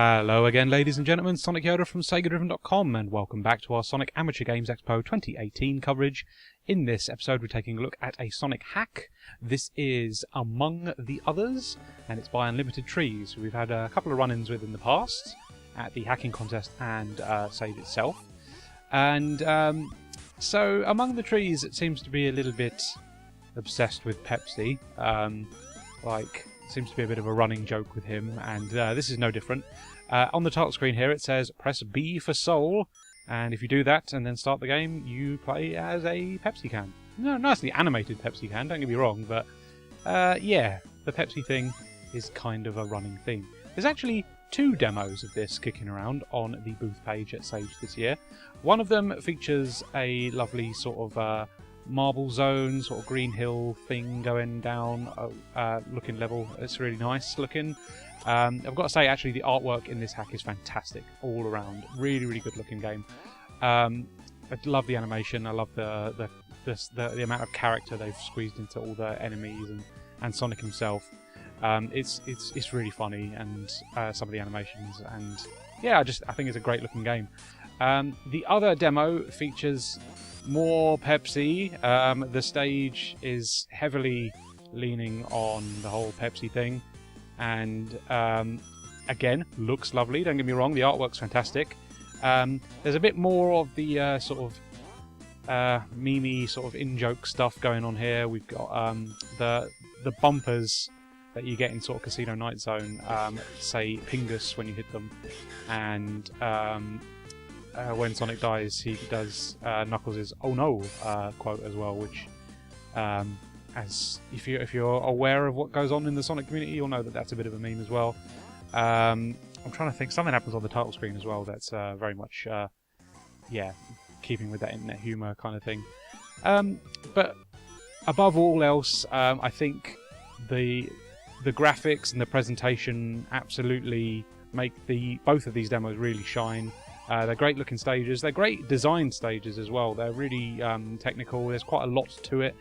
Hello again, ladies and gentlemen, Sonic from SEGADriven.com, and welcome back to our Sonic Amateur Games Expo 2018 coverage. In this episode, we're taking a look at a Sonic hack. This is Among the Others, and it's by Unlimited Trees, who we've had a couple of run-ins with in the past, at the hacking contest and Save itself. And so, Among the Trees, it seems to be a little bit obsessed with Pepsi. Seems to be a bit of a running joke with him, and this is no different. On the title screen here it says press B for Soul, and if you do that and then start the game, you play as a Pepsi can. No, nicely animated Pepsi can, don't get me wrong, but yeah, the Pepsi thing is kind of a running theme. There's actually two demos of this kicking around on the booth page at Sage this year. One of them features a lovely sort of marble zone, sort of green hill thing going down, looking level. It's really nice looking. I've got to say, actually, the artwork in this hack is fantastic all around. Really, really good looking game. I love the animation. I love the amount of character they've squeezed into all the enemies and Sonic himself. It's really funny, and some of the animations, and yeah, I think it's a great looking game. The other demo features more Pepsi. The stage is heavily leaning on the whole Pepsi thing, and again, looks lovely, don't get me wrong, the artwork's fantastic. There's a bit more of the sort of meme-y sort of in-joke stuff going on here. We've got the bumpers that you get in sort of Casino Night Zone, say Pingus when you hit them, and when Sonic dies, he does Knuckles' "Oh no" quote as well, which, as if you're aware of what goes on in the Sonic community, you'll know that that's a bit of a meme as well. I'm trying to think. Something happens on the title screen as well. That's very much, yeah, keeping with that internet humour kind of thing. But above all else, I think the graphics and the presentation absolutely make both of these demos really shine. They're great looking stages. They're great designed stages as well. They're really technical. There's quite a lot to it.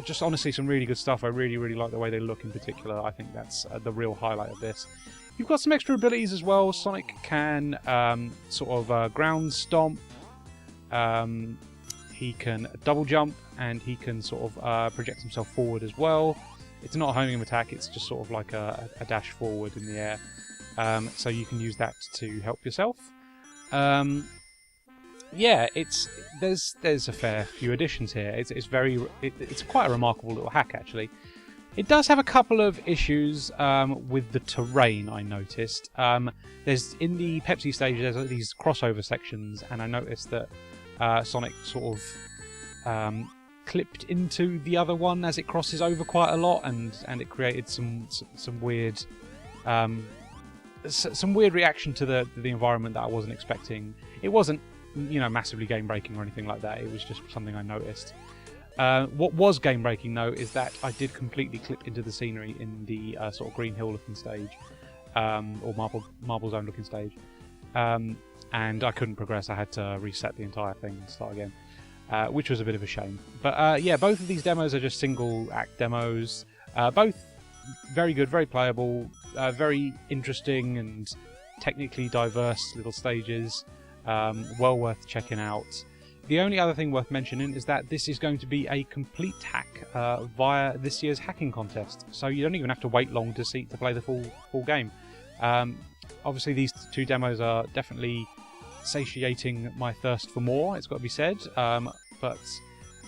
Just honestly some really good stuff. I really, really like the way they look in particular. I think that's the real highlight of this. You've got some extra abilities as well. Sonic can sort of ground stomp. He can double jump, and he can sort of project himself forward as well. It's not a homing attack. It's just sort of like a dash forward in the air. So you can use that to help yourself. Yeah, there's a fair few additions here. It's quite a remarkable little hack actually. It does have a couple of issues with the terrain. I noticed. There's in the Pepsi stage there's these crossover sections, and I noticed that Sonic sort of clipped into the other one as it crosses over quite a lot, and it created some weird. Some weird reaction to the environment that I wasn't expecting. It wasn't, massively game-breaking or anything like that. It was just something I noticed. What was game-breaking, though, is that I did completely clip into the scenery in the sort of Green Hill-looking stage, or Marble Zone-looking stage, and I couldn't progress. I had to reset the entire thing and start again, which was a bit of a shame. But yeah, both of these demos are just single-act demos. Both very good, very playable, very interesting and technically diverse little stages. Well worth checking out. The only other thing worth mentioning is that this is going to be a complete hack via this year's hacking contest, so you don't even have to wait long to play the full game. Obviously, these two demos are definitely satiating my thirst for more. It's got to be said, but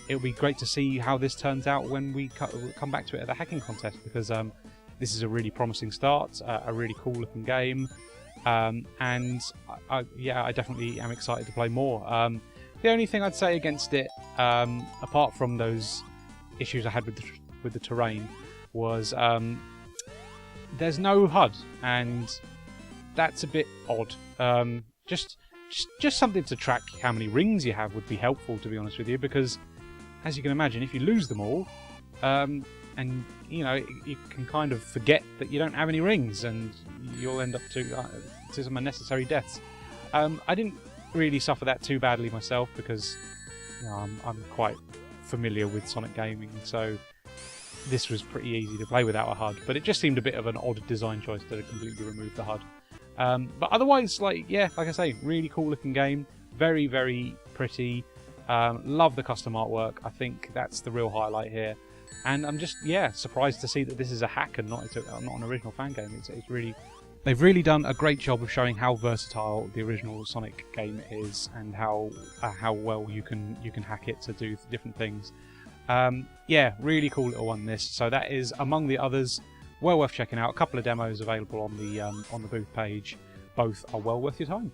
it'll be great to see how this turns out when we come back to it at the hacking contest, because this is a really promising start, a really cool looking game, and I definitely am excited to play more. The only thing I'd say against it, apart from those issues I had with the terrain, was there's no HUD, and that's a bit odd. Just something to track how many rings you have would be helpful, to be honest with you, because as you can imagine, if you lose them all, and you can kind of forget that you don't have any rings, and you'll end up to some unnecessary deaths. I didn't really suffer that too badly myself, because I'm quite familiar with Sonic gaming, so this was pretty easy to play without a HUD, but it just seemed a bit of an odd design choice to completely remove the HUD. But otherwise, like I say, really cool looking game, very, very pretty. Love the custom artwork. I think that's the real highlight here. And I'm just, surprised to see that this is a hack and not an original fan game. It's really, they've really done a great job of showing how versatile the original Sonic game is, and how well you can hack it to do different things. Really cool little one, this. So that is among the others. Well worth checking out. A couple of demos available on the booth page. Both are well worth your time.